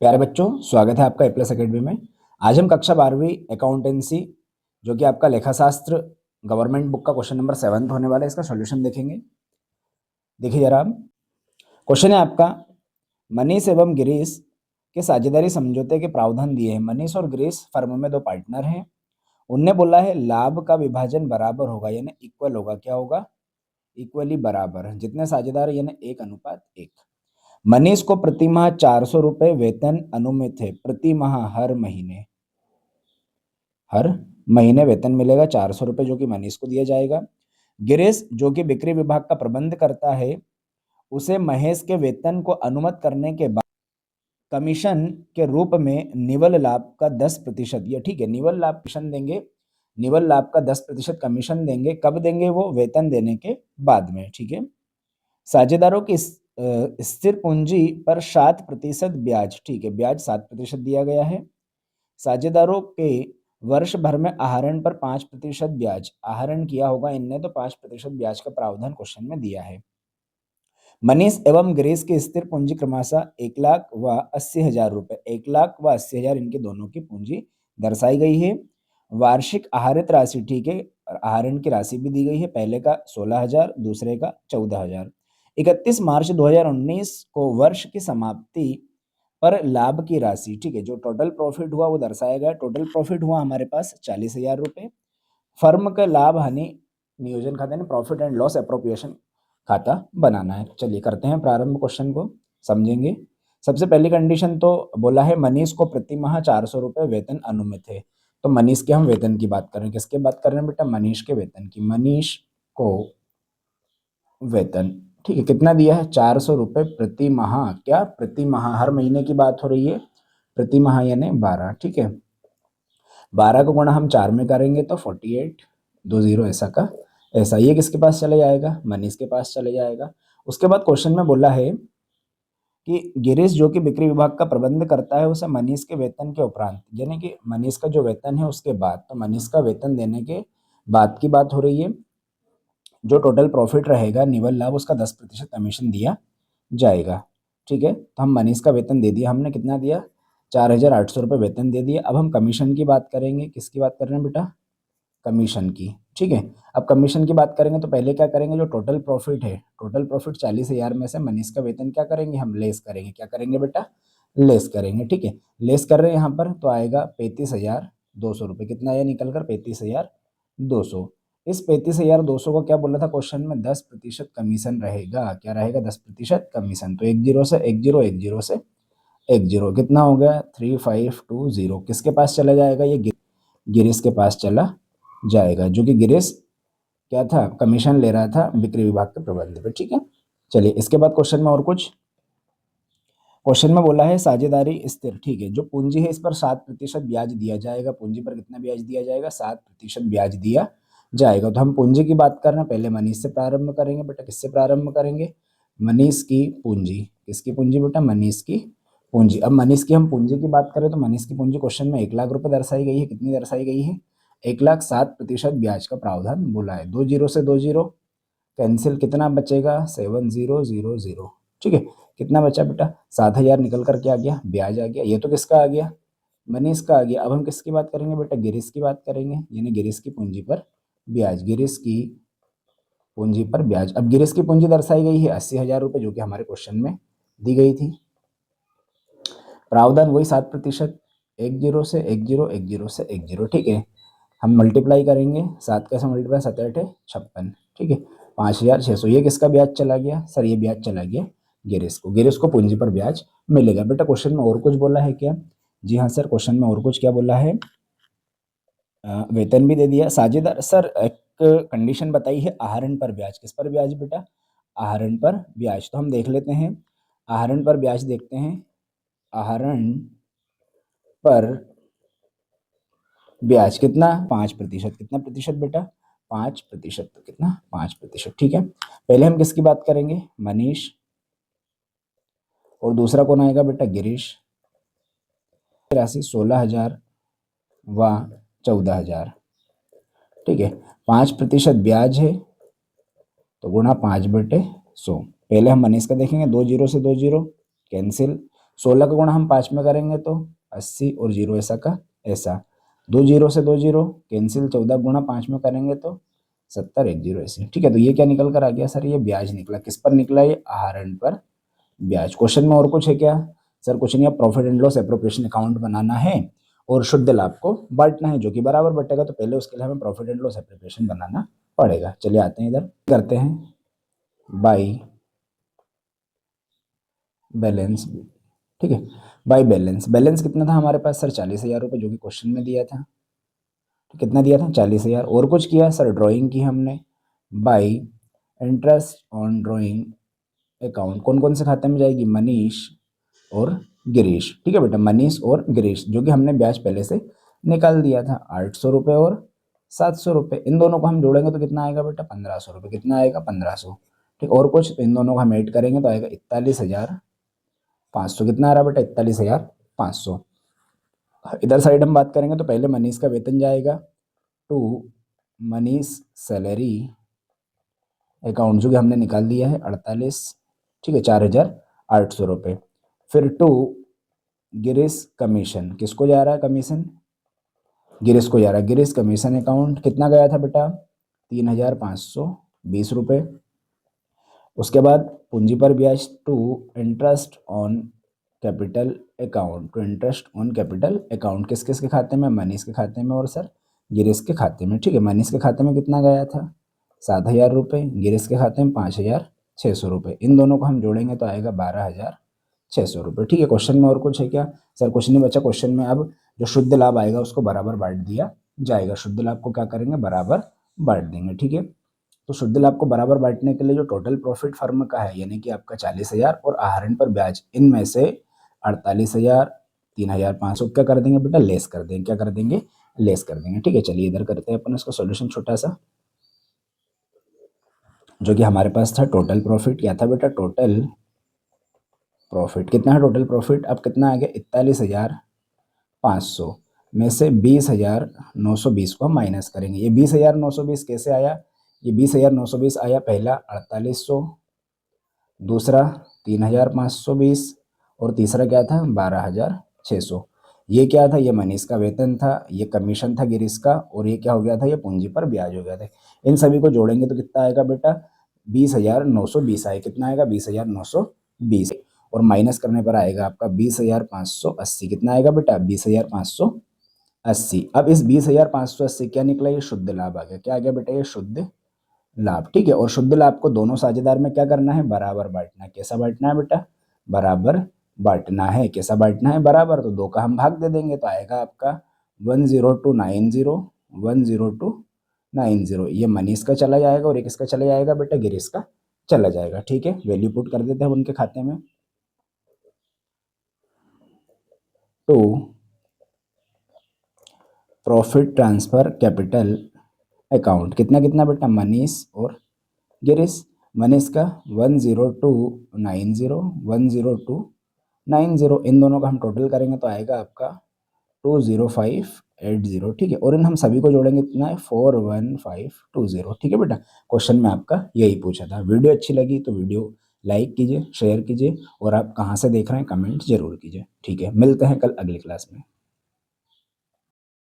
प्यारे बच्चों, स्वागत है आपका ए प्लस अकेडमी में। आज हम कक्षा 12वीं अकाउंटेंसी जो कि आपका लेखाशास्त्र गवर्नमेंट बुक का क्वेश्चन नंबर 7 होने वाला है, इसका सॉल्यूशन देखेंगे। देखिए जरा, क्वेश्चन है आपका, मनीष एवं गिरीश के साझेदारी समझौते के प्रावधान दिए हैं। मनीष और गिरीश फर्म में दो पार्टनर हैं। उनने बोला है लाभ का विभाजन बराबर होगा, यानी इक्वल होगा। क्या होगा? इक्वली बराबर। जितने साझेदार यानी 1:1। मनीष को प्रति माह 400 रुपए वेतन अनुमित है। प्रति माह, हर महीने वेतन मिलेगा 400 रुपए, जो कि मनीष को दिया जाएगा। गिरीश जो कि बिक्री विभाग का प्रबंध करता है, उसे महेश के वेतन को अनुमत करने के बाद कमीशन के रूप में निवल लाभ का 10%, ये ठीक है, निवल लाभ कमीशन देंगे। निवल लाभ का 10% कमीशन देंगे। कब देंगे? वो वेतन देने के बाद में। ठीक है। साझेदारों की स्थिर पूंजी पर 7% ब्याज, ठीक है, ब्याज 7% दिया गया है। साझेदारों के वर्ष भर में आहरण पर 5% ब्याज, आहरण किया होगा इनने तो 5% ब्याज का प्रावधान क्वेश्चन में दिया है। मनीष एवं गिरीश की स्थिर पूंजी क्रमशः 1,00,000 व 80,000 रुपए, 1,00,000 व 80,000 इनकी दोनों की पूंजी दर्शाई गई है। वार्षिक आहरित राशि, ठीक है, और आहरण की राशि भी दी गई है। पहले का 16,000, दूसरे का 14,000। 31 मार्च 2019 को वर्ष की समाप्ति पर लाभ की राशि, ठीक है, जो टोटल प्रॉफिट हुआ वो दर्शाया गया। टोटल प्रॉफिट हुआ हमारे पास 40,000 रुपए। फर्म का लाभ हानि नियोजन खाता, प्रॉफिट एंड लॉस अप्रोप्रिएशन खाता बनाना है। चलिए करते हैं प्रारंभ, क्वेश्चन को समझेंगे। सबसे पहली कंडीशन तो बोला है मनीष को प्रति माह 400 रुपए वेतन अनुमित है। तो मनीष के हम वेतन की बात कर रहे हैं। किसके बात कर रहे हैं बेटा? मनीष के वेतन की। मनीष को वेतन, ठीक है, कितना दिया है? 400 रुपए प्रति माह। क्या? प्रति माह, हर महीने की बात हो रही है। प्रति माह यानी 12, ठीक है। 12 को गुणा हम 4 में करेंगे तो 48, 20 ऐसा का ऐसा। ये किसके पास चले जाएगा? मनीष के पास चले जाएगा। उसके बाद क्वेश्चन में बोला है कि गिरीश जो कि बिक्री विभाग का प्रबंध करता है, उसे मनीष के वेतन के उपरांत, यानी कि मनीष का जो वेतन है उसके बाद, तो मनीष का वेतन देने के बाद की बात हो रही है। जो टोटल प्रॉफिट रहेगा, निवल लाभ, उसका 10% कमीशन दिया जाएगा। ठीक है, तो हम मनीष का वेतन दे दिया हमने। कितना दिया? 4,800 रुपये वेतन दे दिया। अब हम कमीशन की बात करेंगे। किसकी बात कर रहे हैं बेटा? कमीशन की। ठीक है, अब कमीशन की बात करेंगे तो पहले क्या करेंगे? जो टोटल प्रॉफिट है, टोटल प्रॉफिट 40,000 में से मनीष का वेतन क्या करेंगे? हम लेस करेंगे। क्या करेंगे बेटा? लेस करेंगे। ठीक है, लेस कर रहे हैं यहाँ पर, तो आएगा 35,200 रुपये। कितना आया निकल कर? 35,200। इस 35,200 को क्या बोला था क्वेश्चन में? 10% कमीशन रहेगा। क्या रहेगा? 10% कमीशन। तो 10 से 10 से 10, कितना हो गया? 3520। किसके पास चला जाएगा? ये गिरीश के पास चला जाएगा, जो कि गिरीश क्या था? कमीशन ले रहा था बिक्री विभाग के प्रबंध पे। ठीक है, चलिए इसके बाद क्वेश्चन में और कुछ। क्वेश्चन में बोला है साझेदारी स्थिर, ठीक है, जो पूंजी है इस पर 7% ब्याज दिया जाएगा। पूंजी पर कितना ब्याज दिया जाएगा? 7% ब्याज दिया जाएगा। तो हम पूंजी की बात कर रहे हैं, पहले मनीष से प्रारंभ करेंगे बेटा। किससे प्रारंभ करेंगे? मनीष की पूंजी। किसकी पूंजी बेटा? मनीष की पूंजी। अब मनीष की हम पूंजी की बात करें तो मनीष की पूंजी क्वेश्चन में 1,00,000 रुपए दर्शाई गई है। कितनी दर्शाई गई है? 1,00,000। 7% ब्याज का प्रावधान बोला है। 2 से 2 कैंसिल, कितना बचेगा? 7,000। ठीक है, कितना बचा बेटा? 7,000 निकल कर के आ गया, ब्याज आ गया। ये तो किसका आ गया? मनीष का आ गया। अब हम किसकी बात करेंगे बेटा? गिरीश की बात करेंगे, यानी गिरीश की पूंजी पर ब्याज। गिरीश की पूंजी पर ब्याज। अब गिरीश की पूंजी दर्शाई गई है 80,000 रुपये, जो कि हमारे क्वेश्चन में दी गई थी। प्रावधान वही 7%। 10 से 10, 10 से 10। ठीक है, हम मल्टीप्लाई करेंगे। 7 कैसे मल्टीप्लाई? 7 8 56। ठीक है, 5,600। ये किसका ब्याज चला गया? सर ये ब्याज चला गया गिरीश को। गिरीश को पूंजी पर ब्याज मिलेगा। बेटा क्वेश्चन में और कुछ बोला है क्या? जी हाँ सर, क्वेश्चन में और कुछ क्या बोला है? वेतन भी दे दिया। साझेदार, सर एक कंडीशन बताई है, आहरण पर ब्याज। किस पर ब्याज बेटा? आहरण पर ब्याज। तो हम देख लेते हैं, आहरण पर ब्याज देखते हैं। आहरण पर ब्याज कितना? 5%। कितना प्रतिशत बेटा? 5%। तो कितना? 5%। ठीक है, पहले हम किसकी बात करेंगे? मनीष। और दूसरा कौन आएगा बेटा? गिरीश। राशि 16,000 व 14,000। ठीक है, 5% ब्याज है तो गुणा 5/100। पहले हम मनीष का देखेंगे। 2 से 2 कैंसिल, 16 का गुणा हम 5 में करेंगे तो 80 और 0 ऐसा का ऐसा, 2 जीरो से 2 जीरो कैंसिल, 14 गुणा 5 में करेंगे तो 70, 1 जीरो ऐसे। ठीक है, तो ये क्या निकल कर आ गया सर, ये ब्याज निकला। किस पर निकला, ये आहरण पर ब्याज। क्वेश्चन में और कुछ है क्या सर? कुछ नहीं, अब profit and loss appropriation account बनाना है और शुद्ध लाभ को बांटना है जो कि बराबर बटेगा, तो पहले उसके लिए हमें प्रॉफिट एंड लॉस एप्रोप्रिएशन बनाना पड़ेगा। चलिए आते हैं इधर, करते हैं बाई बैलेंस। ठीक है, बाई बैलेंस। बैलेंस कितना था हमारे पास सर? 40,000 रुपये, जो कि क्वेश्चन में दिया था। तो कितना दिया था? 40,000। और कुछ किया सर? ड्राइंग की हमने। By interest on drawing account, कौन कौन से खाते में जाएगी? मनीष और गिरीश। ठीक है बेटा, मनीष और गिरीश, जो कि हमने ब्याज पहले से निकाल दिया था, 800 रुपये और 700 रुपये। इन दोनों को हम जोड़ेंगे तो कितना आएगा बेटा? 1500 रुपये। कितना आएगा? 1500। ठीक, और कुछ? तो इन दोनों को हम ऐड करेंगे तो आएगा 41,500। कितना आ रहा बेटा? 41,500। इधर साइड हम बात करेंगे तो पहले मनीष का वेतन जाएगा टू मनीष सैलरी अकाउंट, जो कि हमने निकाल दिया है 48, ठीक है, 4,800 रुपये। फिर टू गिरीश कमीशन, किसको जा रहा है कमीशन? गिरीश को जा रहा है। गिरीश कमीशन अकाउंट कितना गया था बेटा? 3,520 रुपये। उसके बाद पूंजी पर ब्याज to interest on capital account, to interest on capital account, किस किस के खाते में? मनीष के खाते में और सर गिरीश के खाते में। ठीक है, मनीष के खाते में कितना गया था? 7,000 रुपये। गिरीश के खाते में 5,600 रुपये। इन दोनों को हम जोड़ेंगे तो आएगा 12,600 रुपये। ठीक है, क्वेश्चन में और कुछ है क्या सर? कुछ नहीं बचा। क्वेश्चन में अब जो शुद्ध लाभ आएगा उसको बराबर बांट दिया जाएगा। शुद्ध लाभ को क्या करेंगे? बराबर बांट देंगे। ठीक है, तो शुद्ध लाभ को बराबर बांटने के लिए जो टोटल प्रॉफिट फर्म का है, यानी कि आपका 40,000 और आहरण पर ब्याज, इनमें से 48,000, 3,500 क्या कर देंगे बेटा? लेस कर देंगे। क्या कर देंगे? लेस कर देंगे। ठीक है, चलिए इधर करते हैं अपन इसका सॉल्यूशन छोटा सा, जो कि हमारे पास था टोटल प्रॉफिट। क्या था बेटा? Total profit. कितना है टोटल प्रॉफिट? अब कितना आ गया? 41,500 में से 20,920 को हम माइनस करेंगे। ये 20,920 कैसे आया? ये 20,920 आया, पहला 4800, दूसरा 3,520 और तीसरा क्या था? 12,600। ये क्या था? ये मनीष का वेतन था, ये कमीशन था गिरीश का, और ये क्या हो गया था? ये पूंजी पर ब्याज हो गया था। इन सभी को जोड़ेंगे तो कितना आएगा बेटा? 20,920 आएगा। कितना आएगा? 20,920। और माइनस करने पर आएगा आपका 20,580। कितना आएगा बेटा? 20,580। अब इस 20,580 क्या निकला? ये शुद्ध लाभ आ गया। क्या आ गया बेटा? ये शुद्ध लाभ। ठीक है, और शुद्ध लाभ को दोनों साझेदार में क्या करना है? बराबर बांटना है। कैसा बांटना है बेटा? बराबर बांटना है। कैसा बांटना है? बराबर। तो 2 का हम भाग दे देंगे तो आएगा आपका 10290, 10290। ये मनीष का चला जाएगा और एक किसका चला जाएगा बेटा? गिरीश का चला जाएगा। ठीक है, वैल्यू पुट कर देते हैं उनके खाते में। तो प्रॉफिट ट्रांसफर कैपिटल अकाउंट कितना कितना बेटा? मनीष और गिरीश। मनीष का 10290, 10290, इन दोनों का हम टोटल करेंगे तो आएगा आपका 20580। ठीक है, और इन हम सभी को जोड़ेंगे कितना है? 41520। ठीक है बेटा, क्वेश्चन में आपका यही पूछा था। वीडियो अच्छी लगी तो वीडियो लाइक कीजिए, शेयर कीजिए, और आप कहाँ से देख रहे हैं कमेंट जरूर कीजिए। ठीक है, मिलते हैं कल अगली क्लास में।